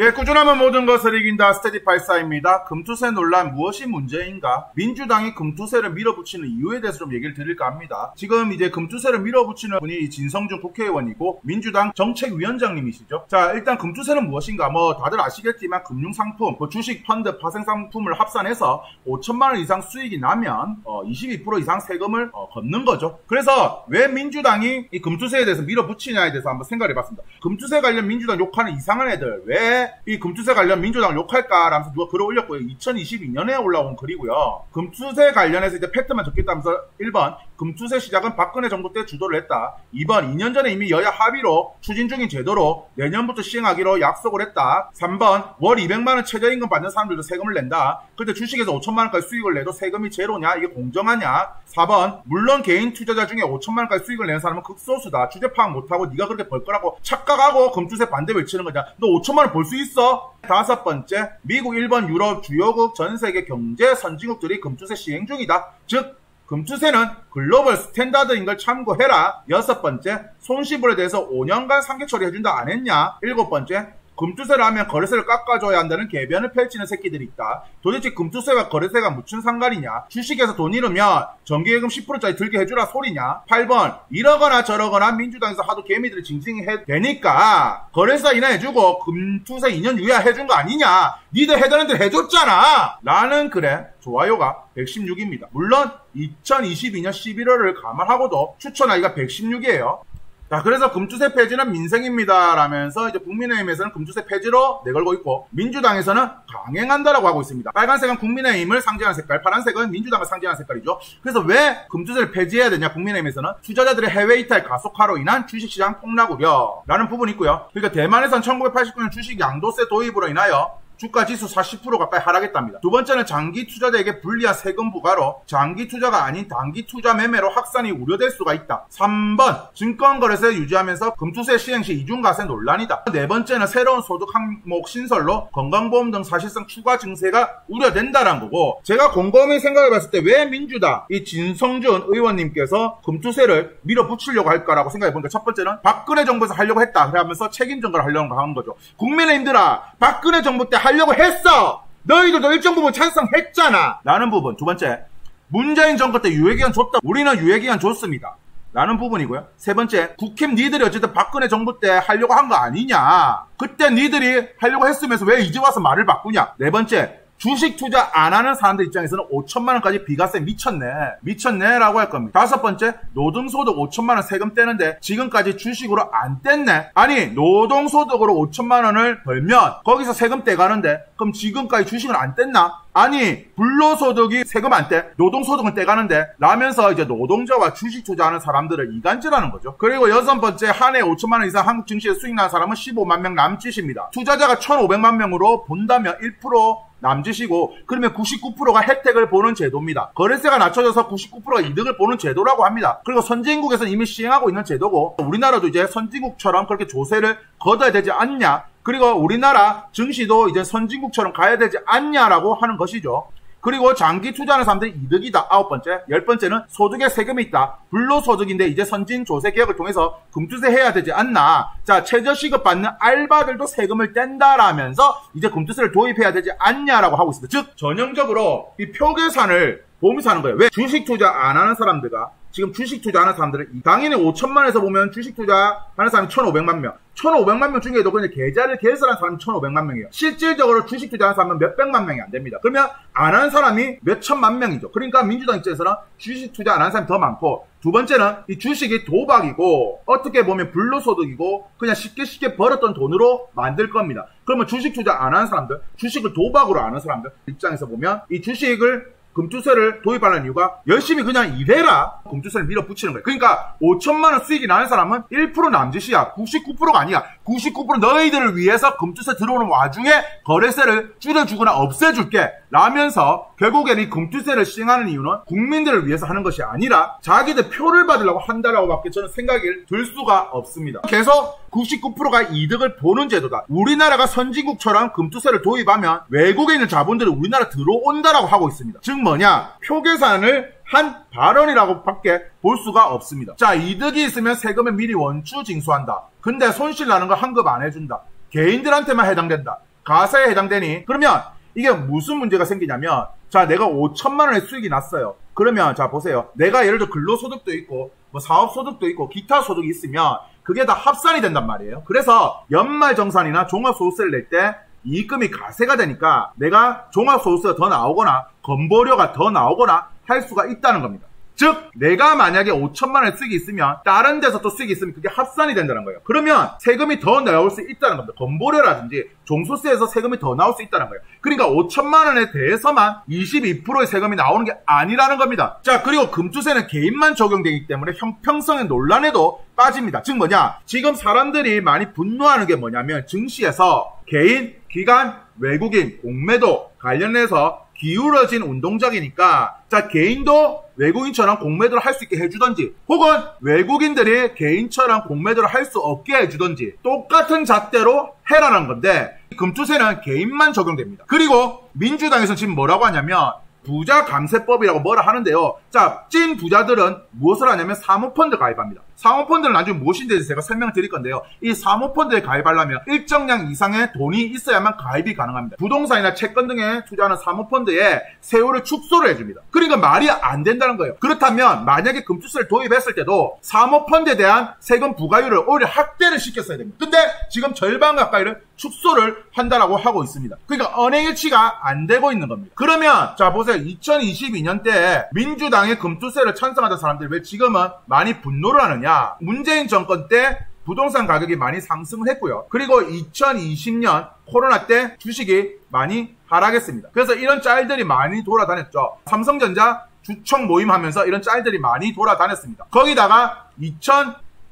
예, 꾸준하면 모든 것을 이긴다. 스테디84입니다. 금투세 논란 무엇이 문제인가? 민주당이 금투세를 밀어붙이는 이유에 대해서 좀 얘기를 드릴까 합니다. 지금 이제 금투세를 밀어붙이는 분이 진성준 국회의원이고 민주당 정책위원장님이시죠. 자, 일단 금투세는 무엇인가? 뭐 다들 아시겠지만 금융상품, 주식, 펀드, 파생상품을 합산해서 5천만 원 이상 수익이 나면 22% 이상 세금을 걷는 거죠. 그래서 왜 민주당이 이 금투세에 대해서 밀어붙이냐에 대해서 한번 생각을 해봤습니다. 금투세 관련 민주당 욕하는 이상한 애들 왜 이 금투세 관련 민주당을 욕할까? 라면서 누가 글을 올렸고요. 2022년에 올라온 글이고요. 금투세 관련해서 이제 팩트만 적겠다면서 1번 금투세 시작은 박근혜 정부 때 주도를 했다. 2번 2년 전에 이미 여야 합의로 추진 중인 제도로 내년부터 시행하기로 약속을 했다. 3번 월 200만원 최저임금 받는 사람들도 세금을 낸다. 근데 주식에서 5천만원까지 수익을 내도 세금이 제로냐? 이게 공정하냐? 4번 물론 개인 투자자 중에 5천만원까지 수익을 내는 사람은 극소수다. 주제 파악 못하고 네가 그렇게 벌 거라고 착각하고 금투세 반대 외치는 거냐? 너 5천만원 벌 수 있어? 5번째 미국, 일본, 유럽 주요국 전 세계 경제 선진국들이 금투세 시행 중이다. 즉 금투세는 글로벌 스탠다드인 걸 참고해라. 6번째 손실분에 대해서 5년간 상계 처리해준다 안 했냐? 7번째 금투세를 하면 거래세를 깎아줘야 한다는 궤변을 펼치는 새끼들이 있다. 도대체 금투세와 거래세가 무슨 상관이냐? 주식에서 돈 잃으면 정기예금 10%짜리 들게 해주라 소리냐? 8번 이러거나 저러거나 민주당에서 하도 개미들이 징징해 되니까 거래세 인하해주고 금투세 2년 유예해준 거 아니냐? 니들 해달라는 대로 해줬잖아! 라는 글에 좋아요가 116입니다. 물론 2022년 11월을 감안하고도 추천하기가 116이에요. 자, 그래서 금투세 폐지는 민생입니다. 라면서 이제 국민의힘에서는 금투세 폐지로 내걸고 있고 민주당에서는 강행한다라고 하고 있습니다. 빨간색은 국민의힘을 상징하는 색깔, 파란색은 민주당을 상징하는 색깔이죠. 그래서 왜 금투세를 폐지해야 되냐? 국민의힘에서는 투자자들의 해외 이탈 가속화로 인한 주식시장 폭락 우려 라는 부분이 있고요. 그러니까 대만에서는 1989년 주식 양도세 도입으로 인하여 주가지수 40% 가까이 하락했답니다. 두 번째는 장기 투자자에게 불리한 세금 부과로 장기 투자가 아닌 단기 투자 매매로 확산이 우려될 수가 있다. 3번 증권거래세 유지하면서 금투세 시행 시 이중과세 논란이다. 네 번째는 새로운 소득 항목 신설로 건강보험 등 사실상 추가 증세가 우려된다는 거고 제가 곰곰이 생각해봤을 때 왜 민주당 이 진성준 의원님께서 금투세를 밀어붙이려고 할까라고 생각해보니까 첫 번째는 박근혜 정부에서 하려고 했다. 그러면서 책임 전가를 하려고 하는 거죠. 국민의힘들아 박근혜 정부 때 하려고 했어. 너희들도 일정 부분 찬성했잖아. 라는 부분. 두 번째, 문재인 정부 때 유예기간 줬다. 우리는 유예기간 줬습니다. 라는 부분이고요. 세 번째, 국힘 니들이 어쨌든 박근혜 정부 때 하려고 한 거 아니냐. 그때 니들이 하려고 했으면서 왜 이제 와서 말을 바꾸냐. 네 번째, 주식 투자 안 하는 사람들 입장에서는 5천만원까지 비과세 미쳤네 라고 할 겁니다. 다섯 번째, 노동소득 5천만원 세금 떼는데 지금까지 주식으로 안 뗐네. 아니 노동소득으로 5천만원을 벌면 거기서 세금 떼가는데 그럼 지금까지 주식을 안 뗐나? 아니 불로소득이 세금 안 떼, 노동소득은 떼가는데 라면서 이제 노동자와 주식 투자하는 사람들을 이간질하는 거죠. 그리고 여섯 번째, 한 해 5천만원 이상 한국 증시에 수익 나는 사람은 15만 명 남짓입니다. 투자자가 1,500만 명으로 본다면 1% 남짓이고 그러면 99%가 혜택을 보는 제도입니다. 거래세가 낮춰져서 99%가 이득을 보는 제도라고 합니다. 그리고 선진국에서는 이미 시행하고 있는 제도고 우리나라도 이제 선진국처럼 그렇게 조세를 걷어야 되지 않냐. 그리고 우리나라 증시도 이제 선진국처럼 가야 되지 않냐라고 하는 것이죠. 그리고 장기 투자하는 사람들이 이득이다. 아홉 번째. 열 번째는 소득에 세금이 있다. 불로소득인데 이제 선진 조세 개혁을 통해서 금투세 해야 되지 않나. 자, 최저시급 받는 알바들도 세금을 뗀다라면서 이제 금투세를 도입해야 되지 않냐라고 하고 있습니다. 즉 전형적으로 이 표계산을 보면서 하는 거예요. 왜? 주식 투자 안 하는 사람들과 지금 주식 투자하는 사람들은 당연히 5천만에서 보면 주식 투자하는 사람이 1,500만 명. 1,500만 명 중에도 그냥 계좌를 개설한 사람이 1,500만 명이에요. 실질적으로 주식 투자하는 사람은 몇백만 명이 안 됩니다. 그러면 안 하는 사람이 몇천만 명이죠. 그러니까 민주당 입장에서는 주식 투자 안 하는 사람이 더 많고 두 번째는 이 주식이 도박이고 어떻게 보면 불로소득이고 그냥 쉽게 벌었던 돈으로 만들 겁니다. 그러면 주식 투자 안 하는 사람들, 주식을 도박으로 하는 사람들 입장에서 보면 이 주식을 금투세를 도입하는 이유가 열심히 그냥 일해라 금투세를 밀어붙이는 거예요. 그러니까 5천만원 수익이 나는 사람은 1% 남짓이야. 99%가 아니야. 99% 너희들을 위해서 금투세 들어오는 와중에 거래세를 줄여주거나 없애줄게 라면서 결국에는 이 금투세를 시행하는 이유는 국민들을 위해서 하는 것이 아니라 자기들 표를 받으려고 한다라고 밖에 저는 생각이 들 수가 없습니다. 계속 99%가 이득을 보는 제도다. 우리나라가 선진국처럼 금투세를 도입하면 외국에 있는 자본들이 우리나라 들어온다라고 하고 있습니다. 즉 뭐냐? 표계산을 한 발언이라고 밖에 볼 수가 없습니다. 자, 이득이 있으면 세금을 미리 원추 징수한다. 근데 손실 나는 거 환급 안 해준다. 개인들한테만 해당된다. 가세에 해당되니 그러면 이게 무슨 문제가 생기냐면 자 내가 5천만 원의 수익이 났어요. 그러면 자 보세요. 내가 예를 들어 근로소득도 있고 뭐 사업소득도 있고 기타 소득이 있으면 그게 다 합산이 된단 말이에요. 그래서 연말정산이나 종합소득세를 낼 때 이익금이 가세가 되니까 내가 종합소득세가 더 나오거나 건보료가 더 나오거나 할 수가 있다는 겁니다. 즉 내가 만약에 5천만 원의 수익이 있으면 다른 데서 또 수익이 있으면 그게 합산이 된다는 거예요. 그러면 세금이 더 나올 수 있다는 겁니다. 건보료라든지 종소세에서 세금이 더 나올 수 있다는 거예요. 그러니까 5천만 원에 대해서만 22%의 세금이 나오는 게 아니라는 겁니다. 자 그리고 금투세는 개인만 적용되기 때문에 형평성의 논란에도 빠집니다. 즉 뭐냐 지금 사람들이 많이 분노하는 게 뭐냐면 증시에서 개인, 기관, 외국인, 공매도 관련해서 기울어진 운동장이니까 자 개인도 외국인처럼 공매도를 할 수 있게 해주던지 혹은 외국인들이 개인처럼 공매도를 할 수 없게 해주던지 똑같은 잣대로 해라는 건데 금투세는 개인만 적용됩니다. 그리고 민주당에서 지금 뭐라고 하냐면 부자 감세법이라고 뭐라 하는데요. 자, 찐 부자들은 무엇을 하냐면 사모펀드 가입합니다. 사모펀드는 나중에 무엇인지 제가 설명을 드릴 건데요. 이 사모펀드에 가입하려면 일정량 이상의 돈이 있어야만 가입이 가능합니다. 부동산이나 채권 등에 투자하는 사모펀드에 세율을 축소를 해줍니다. 그러니까 말이 안 된다는 거예요. 그렇다면 만약에 금투세를 도입했을 때도 사모펀드에 대한 세금 부과율을 오히려 확대를 시켰어야 됩니다. 근데 지금 절반 가까이를 축소를 한다라고 하고 있습니다. 그러니까 언행일치가 안 되고 있는 겁니다. 그러면 자 보세요. 2022년 때 민주당의 금투세를 찬성하던 사람들이 왜 지금은 많이 분노를 하느냐. 문재인 정권 때 부동산 가격이 많이 상승을 했고요. 그리고 2020년 코로나 때 주식이 많이 하락했습니다. 그래서 이런 짤들이 많이 돌아다녔죠. 삼성전자 주총 모임하면서 이런 짤들이 많이 돌아다녔습니다. 거기다가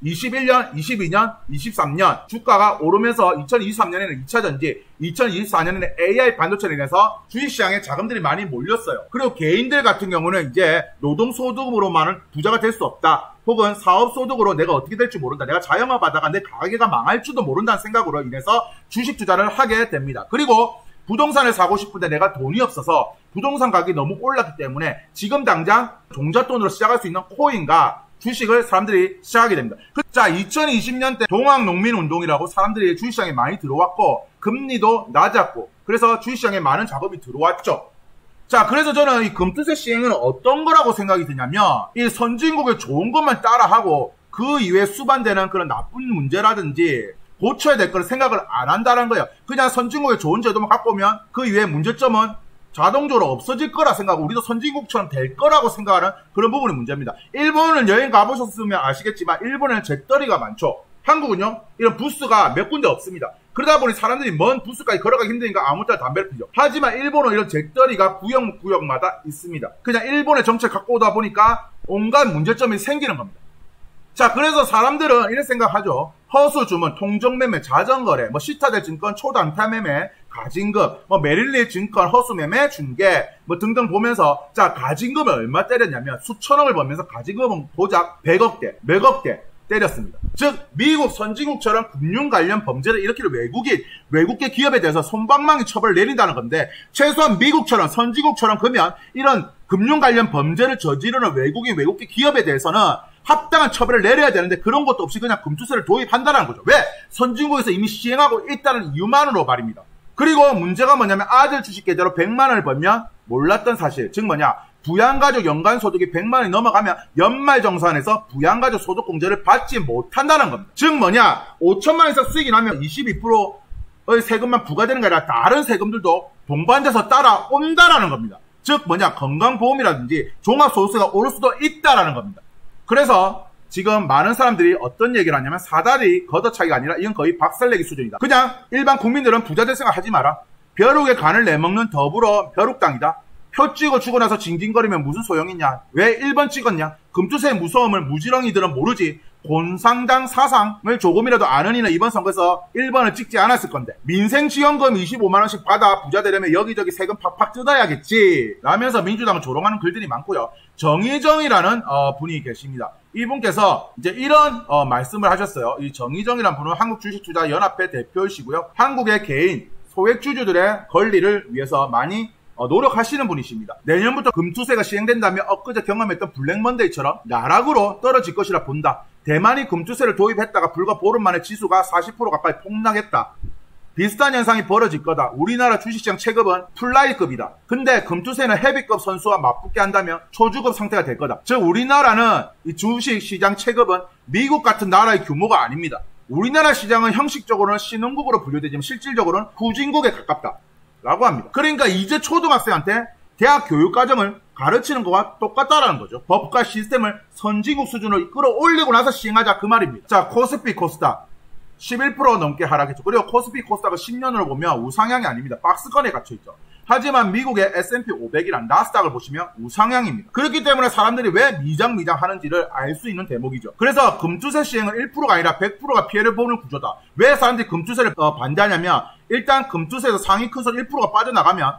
2021년, 22년, 23년 주가가 오르면서 2023년에는 2차전지, 2024년에는 AI 반도체로 인해서 주식시장에 자금들이 많이 몰렸어요. 그리고 개인들 같은 경우는 이제 노동소득으로만은 부자가 될 수 없다. 혹은 사업소득으로 내가 어떻게 될지 모른다. 내가 자영업하다가 내 가게가 망할지도 모른다는 생각으로 인해서 주식 투자를 하게 됩니다. 그리고 부동산을 사고 싶은데 내가 돈이 없어서 부동산 가격이 너무 올랐기 때문에 지금 당장 종잣돈으로 시작할 수 있는 코인과 주식을 사람들이 시작하게 됩니다. 자, 2020년 때 동학농민운동이라고 사람들이 주식시장에 많이 들어왔고 금리도 낮았고 그래서 주식시장에 많은 자금이 들어왔죠. 자, 그래서 저는 이 금투세 시행은 어떤 거라고 생각이 드냐면 이 선진국의 좋은 것만 따라하고 그 이외에 수반되는 그런 나쁜 문제라든지 고쳐야 될 걸 생각을 안 한다는 거예요. 그냥 선진국의 좋은 제도만 갖고 오면 그 이외의 문제점은 자동적으로 없어질 거라 생각하고 우리도 선진국처럼 될 거라고 생각하는 그런 부분이 문제입니다. 일본은 여행 가보셨으면 아시겠지만 일본에는 잿더리가 많죠. 한국은요 이런 부스가 몇 군데 없습니다. 그러다 보니 사람들이 먼 부스까지 걸어가기 힘드니까 아무 때나 담배를 피죠. 하지만 일본은 이런 잿더리가 구역마다 있습니다. 그냥 일본의 정책 갖고 오다 보니까 온갖 문제점이 생기는 겁니다. 자, 그래서 사람들은 이런 생각하죠. 허수 주문, 통정매매, 자전거래, 뭐 시타델 증권, 초단타 매매, 가진금, 뭐 메릴리 증권, 허수매매, 중개, 뭐 등등 보면서 자 가진금을 얼마 때렸냐면 수천억을 벌면서 가진금은 고작 100억대, 몇억대 때렸습니다. 즉 미국 선진국처럼 금융 관련 범죄를 일으키는 외국계 기업에 대해서 솜방망이 처벌을 내린다는 건데 최소한 미국처럼 선진국처럼 그러면 이런 금융 관련 범죄를 저지르는 외국계 기업에 대해서는 합당한 처벌을 내려야 되는데 그런 것도 없이 그냥 금투세를 도입한다는 거죠. 왜? 선진국에서 이미 시행하고 있다는 이유만으로 말입니다. 그리고 문제가 뭐냐면 아들 주식 계좌로 100만 원을 벌면 몰랐던 사실, 즉 뭐냐, 부양가족 연간소득이 100만 원이 넘어가면 연말정산에서 부양가족 소득공제를 받지 못한다는 겁니다. 즉 뭐냐, 5천만 원에서 수익이 나면 22%의 세금만 부과되는 게 아니라 다른 세금들도 동반돼서 따라온다라는 겁니다. 즉 뭐냐, 건강보험이라든지 종합소득세가 오를 수도 있다라는 겁니다. 그래서 지금 많은 사람들이 어떤 얘기를 하냐면 사다리 걷어차기가 아니라 이건 거의 박살내기 수준이다. 그냥 일반 국민들은 부자 될 생각 하지 마라. 벼룩의 간을 내먹는 더불어 벼룩당이다. 표 찍어 주고 나서 징징거리면 무슨 소용이냐. 왜 1번 찍었냐. 금투세의 무서움을 무지렁이들은 모르지. 곤상당 사상을 조금이라도 아는 이는 이번 선거에서 1번을 찍지 않았을 건데 민생지원금 25만원씩 받아 부자 되려면 여기저기 세금 팍팍 뜯어야겠지 라면서 민주당을 조롱하는 글들이 많고요. 정의정이라는 분이 계십니다. 이분께서 이제 이런 말씀을 하셨어요. 이 정의정이라는 분은 한국주식투자연합회 대표이시고요. 한국의 개인 소액주주들의 권리를 위해서 많이 노력하시는 분이십니다. 내년부터 금투세가 시행된다면 엊그제 경험했던 블랙먼데이처럼 나락으로 떨어질 것이라 본다. 대만이 금투세를 도입했다가 불과 보름 만에 지수가 40% 가까이 폭락했다. 비슷한 현상이 벌어질 거다. 우리나라 주식시장 체급은 플라이급이다. 근데 금투세는 헤비급 선수와 맞붙게 한다면 초주급 상태가 될 거다. 즉 우리나라는 이 주식시장 체급은 미국 같은 나라의 규모가 아닙니다. 우리나라 시장은 형식적으로는 신흥국으로 분류되지만 실질적으로는 후진국에 가깝다 라고 합니다. 그러니까 이제 초등학생한테 대학 교육과정을 가르치는 거와 똑같다라는 거죠. 법과 시스템을 선진국 수준으로 끌어올리고 나서 시행하자 그 말입니다. 자, 코스피 코스닥 11% 넘게 하락했죠. 그리고 코스피 코스닥은 10년으로 보면 우상향이 아닙니다. 박스권에 갇혀있죠. 하지만 미국의 S&P 500이란 나스닥을 보시면 우상향입니다. 그렇기 때문에 사람들이 왜 미장 하는지를 알 수 있는 대목이죠. 그래서 금투세 시행은 1%가 아니라 100%가 피해를 보는 구조다. 왜 사람들이 금투세를 반대하냐면 일단 금투세에서 상위 큰 손 1%가 빠져나가면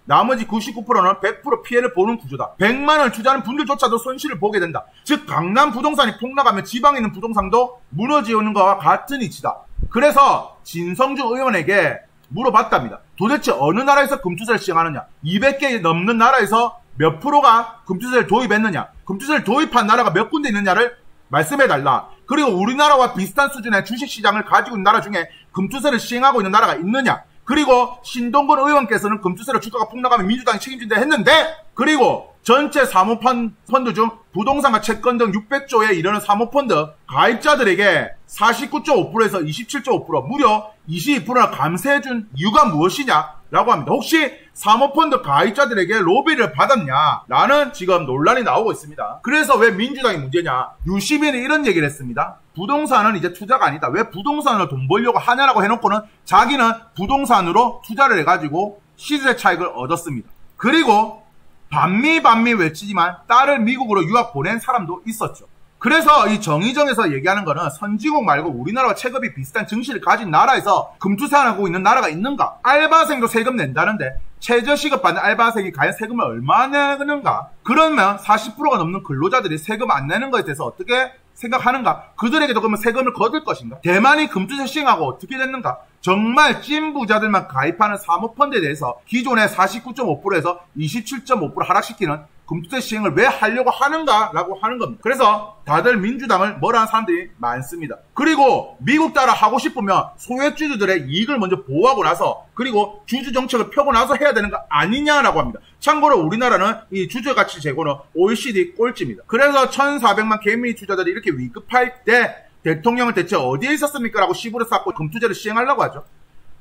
나머지 99%는 100% 피해를 보는 구조다. 100만원을 투자하는 분들조차도 손실을 보게 된다. 즉 강남 부동산이 폭락하면 지방에 있는 부동산도 무너지는 것과 같은 이치다. 그래서 진성준 의원에게 물어봤답니다. 도대체 어느 나라에서 금투세를 시행하느냐? 200개 넘는 나라에서 몇 프로가 금투세를 도입했느냐? 금투세를 도입한 나라가 몇 군데 있느냐를 말씀해달라. 그리고 우리나라와 비슷한 수준의 주식시장을 가지고 있는 나라 중에 금투세를 시행하고 있는 나라가 있느냐? 그리고 신동근 의원께서는 금투세로 주가가 폭락하면 민주당이 책임진다 했는데, 그리고 전체 사모펀드 중 부동산과 채권 등 600조에 이르는 사모펀드 가입자들에게 49.5%에서 27.5% 무려 22%나 감세해준 이유가 무엇이냐 라고 합니다. 혹시 사모펀드 가입자들에게 로비를 받았냐 라는 지금 논란이 나오고 있습니다. 그래서 왜 민주당이 문제냐, 유시민이 이런 얘기를 했습니다. 부동산은 이제 투자가 아니다. 왜 부동산으로 돈 벌려고 하냐라고 해놓고는 자기는 부동산으로 투자를 해가지고 시세 차익을 얻었습니다. 그리고 반미 외치지만 딸을 미국으로 유학 보낸 사람도 있었죠. 그래서 이 정의정에서 얘기하는 거는 선진국 말고 우리나라와 체급이 비슷한 증시를 가진 나라에서 금투세하고 있는 나라가 있는가? 알바생도 세금 낸다는데 최저시급 받는 알바생이 과연 세금을 얼마나 내는가? 그러면 40%가 넘는 근로자들이 세금 안 내는 것에 대해서 어떻게 생각하는가? 그들에게도 그러면 세금을 거둘 것인가? 대만이 금투세 시행하고 어떻게 됐는가? 정말 찐 부자들만 가입하는 사모펀드에 대해서 기존의 49.5%에서 27.5% 하락시키는 금투세 시행을 왜 하려고 하는가라고 하는 겁니다. 그래서 다들 민주당을 뭐라는 사람들이 많습니다. 그리고 미국 따라 하고 싶으면 소액주주들의 이익을 먼저 보호하고 나서 그리고 주주 정책을 펴고 나서 해야 되는 거 아니냐라고 합니다. 참고로 우리나라는 이 주주 가치 제고는 OECD 꼴찌입니다. 그래서 1,400만 개미 투자자들이 이렇게 위급할 때 대통령은 대체 어디에 있었습니까? 라고 시부를 쌓고 금투제를 시행하려고 하죠.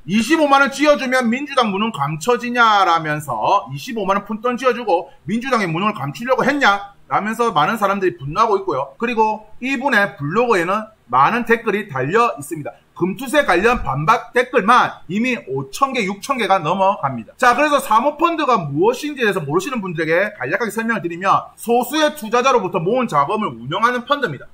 25만원 쥐어주면 민주당 문은 감춰지냐라면서 25만원 푼돈 쥐어주고 민주당의 문을 감추려고 했냐? 라면서 많은 사람들이 분노하고 있고요. 그리고 이분의 블로그에는 많은 댓글이 달려 있습니다. 금투세 관련 반박 댓글만 이미 5,000개, 6,000개가 넘어갑니다. 자, 그래서 사모펀드가 무엇인지에 대해서 모르시는 분들에게 간략하게 설명을 드리면 소수의 투자자로부터 모은 자금을 운영하는 펀드입니다.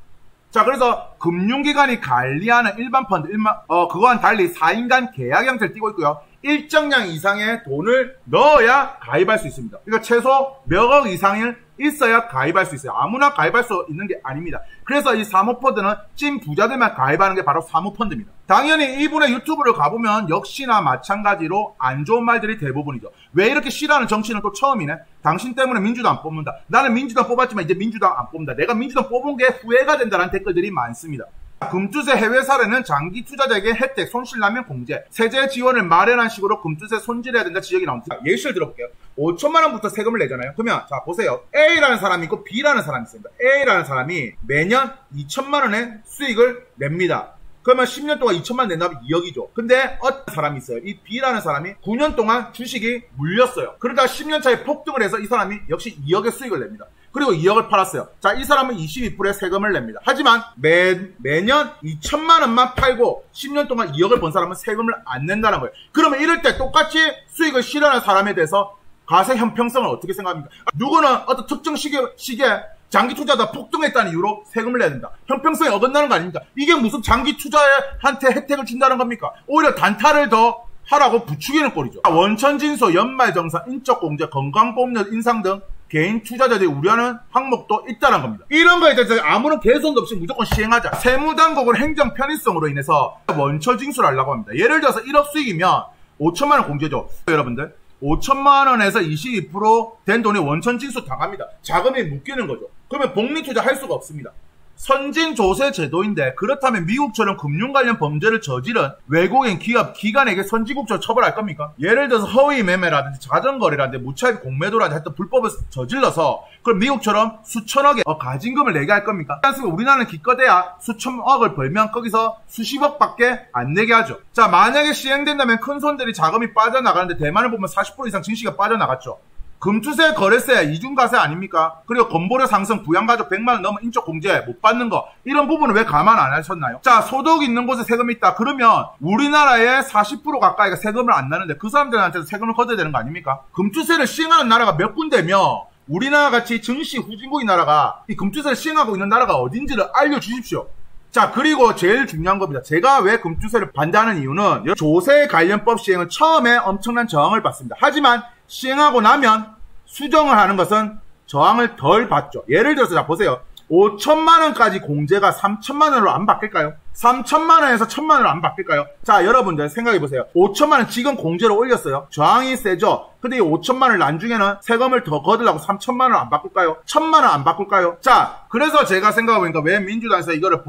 자, 그래서 금융기관이 관리하는 일반 펀드, 그거와는 달리 4인간 계약 형태를 띠고 있고요. 일정량 이상의 돈을 넣어야 가입할 수 있습니다. 그러니까 최소 몇억 이상을 있어야 가입할 수 있어요. 아무나 가입할 수 있는 게 아닙니다. 그래서 이 사모펀드는 찐 부자들만 가입하는 게 바로 사모펀드입니다. 당연히 이분의 유튜브를 가보면 역시나 마찬가지로 안 좋은 말들이 대부분이죠. 왜 이렇게 싫어하는 정치는 또 처음이네. 당신 때문에 민주당 안 뽑는다. 나는 민주당 뽑았지만 이제 민주당 안 뽑는다. 내가 민주당 뽑은 게 후회가 된다는 댓글들이 많습니다. 금투세 해외 사례는 장기 투자자에게 혜택, 손실나면 공제, 세제 지원을 마련한 식으로 금투세 손질해야 된다 지적이 나옵니다. 예시를 들어볼게요. 5천만원부터 세금을 내잖아요. 그러면 자 보세요. A라는 사람이 있고 B라는 사람이 있습니다. A라는 사람이 매년 2천만원의 수익을 냅니다. 그러면 10년 동안 2천만 원 낸다면 2억이죠. 근데 어떤 사람이 있어요. 이 B라는 사람이 9년 동안 주식이 물렸어요. 그러다 10년 차에 폭등을 해서 이 사람이 역시 2억의 수익을 냅니다. 그리고 2억을 팔았어요. 자, 이 사람은 22%의 세금을 냅니다. 하지만 매년 2천만 원만 팔고 10년 동안 2억을 번 사람은 세금을 안 낸다는 거예요. 그러면 이럴 때 똑같이 수익을 실현한 사람에 대해서 과세 형평성을 어떻게 생각합니까? 누구는 어떤 특정 시기에 장기 투자다 폭등했다는 이유로 세금을 내야 된다. 형평성이 어긋나는 거 아닙니까? 이게 무슨 장기 투자한테 혜택을 준다는 겁니까? 오히려 단타를 더 하라고 부추기는 꼴이죠. 원천징수, 연말정산, 인적공제, 건강보험료 인상 등 개인 투자자들이 우려하는 항목도 있다는 겁니다. 이런 거에 대해서 아무런 개선도 없이 무조건 시행하자. 세무당국은 행정 편의성으로 인해서 원처징수를 하려고 합니다. 예를 들어서 1억 수익이면 5천만 원 공제죠. 여러분들 5천만 원에서 22% 된 돈이 원천징수 당합니다. 자금이 묶이는 거죠. 그러면 복리투자 할 수가 없습니다. 선진 조세 제도인데 그렇다면 미국처럼 금융 관련 범죄를 저지른 외국인 기업, 기관에게 선진국처럼 처벌할 겁니까? 예를 들어서 허위 매매라든지 자전거래라든지 무차입 공매도라든지 하여튼 불법을 저질러서 그럼 미국처럼 수천억의 가진금을 내게 할 겁니까? 우리나라는 기껏해야 수천억을 벌면 거기서 수십억밖에 안 내게 하죠. 자, 만약에 시행된다면 큰 손들이 자금이 빠져나가는데 대만을 보면 40% 이상 증시가 빠져나갔죠. 금투세, 거래세, 이중과세 아닙니까? 그리고 건보료 상승, 부양가족 100만원 넘은 인적공제 못 받는 거 이런 부분은 왜 감안 안 하셨나요? 자, 소득 있는 곳에 세금이 있다. 그러면 우리나라의 40% 가까이가 세금을 안 나는데 그 사람들한테도 세금을 걷어야 되는 거 아닙니까? 금투세를 시행하는 나라가 몇 군데며 우리나라 같이 증시 후진국인 나라가 이 금투세를 시행하고 있는 나라가 어딘지를 알려주십시오. 자, 그리고 제일 중요한 겁니다. 제가 왜 금투세를 반대하는 이유는 조세 관련법 시행은 처음에 엄청난 저항을 받습니다. 하지만 시행하고 나면 수정을 하는 것은 저항을 덜 받죠. 예를 들어서 자 보세요. 5천만원까지 공제가 3천만원으로 안 바뀔까요? 3천만원에서 1천만원으로 안 바뀔까요? 자, 여러분들 생각해보세요. 5천만원 지금 공제로 올렸어요. 저항이 세죠? 근데 이 5천만원 나중에는 세금을 더 거두려고 3천만원 안 바꿀까요? 1천만원 안 바꿀까요? 자, 그래서 제가 생각해보니까 왜 민주당에서 이거를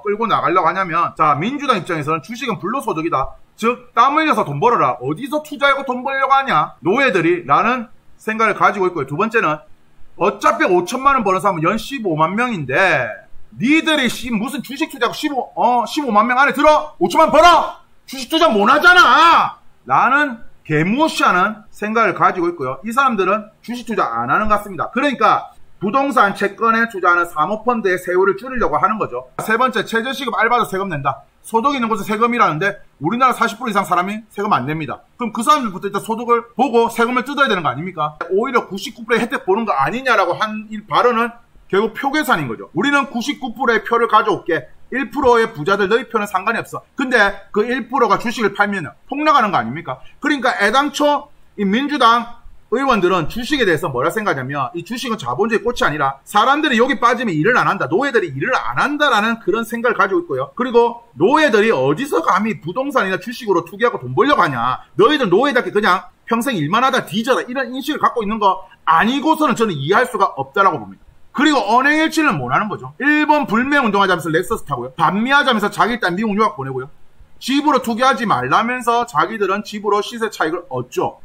끌고 나가려고 하냐면, 자, 민주당 입장에서는 주식은 불로소득이다. 즉, 땀 흘려서 돈 벌어라. 어디서 투자하고 돈 벌려고 하냐? 노예들이 라는 생각을 가지고 있고요. 두 번째는 어차피 5천만원 버는 사람은 연 15만 명인데 니들이 무슨 주식 투자하고 15만 명 안에 들어? 5천만 벌어? 주식 투자 못 하잖아! 라는 개무시하는 생각을 가지고 있고요. 이 사람들은 주식 투자 안 하는 것 같습니다. 그러니까 부동산 채권에 투자하는 사모펀드의 세율을 줄이려고 하는 거죠. 세 번째, 최저시급 알바도 세금 낸다. 소득 있는 곳에 세금이라는데 우리나라 40% 이상 사람이 세금 안 냅니다. 그럼 그 사람들부터 일단 소득을 보고 세금을 뜯어야 되는 거 아닙니까? 오히려 99%의 혜택 보는 거 아니냐라고 한 이 발언은 결국 표 계산인 거죠. 우리는 99%의 표를 가져올게. 1%의 부자들 너희 표는 상관이 없어. 근데 그 1%가 주식을 팔면 폭락하는 거 아닙니까? 그러니까 애당초 이 민주당 의원들은 주식에 대해서 뭐라 생각하냐면 이 주식은 자본주의 꽃이 아니라 사람들이 여기 빠지면 일을 안 한다. 노예들이 일을 안 한다라는 그런 생각을 가지고 있고요. 그리고 노예들이 어디서 감히 부동산이나 주식으로 투기하고 돈 벌려고 하냐. 너희들 노예답게 그냥 평생 일만 하다 뒤져라. 이런 인식을 갖고 있는 거 아니고서는 저는 이해할 수가 없다라고 봅니다. 그리고 언행일치는 못 하는 거죠. 일본 불매운동하자면서 렉서스 타고요. 반미하자면서 자기 딸 미국 유학 보내고요. 집으로 투기하지 말라면서 자기들은 집으로 시세 차익을 얻죠.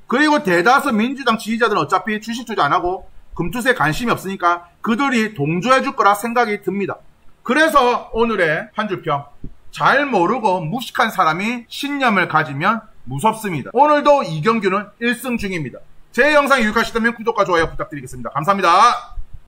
그리고 대다수 민주당 지지자들은 어차피 주식 투자 안 하고 금투세에 관심이 없으니까 그들이 동조해 줄 거라 생각이 듭니다. 그래서 오늘의 한 줄 평. 잘 모르고 무식한 사람이 신념을 가지면 무섭습니다. 오늘도 이경규는 1승 중입니다. 제 영상이 유익하시다면 구독과 좋아요 부탁드리겠습니다. 감사합니다.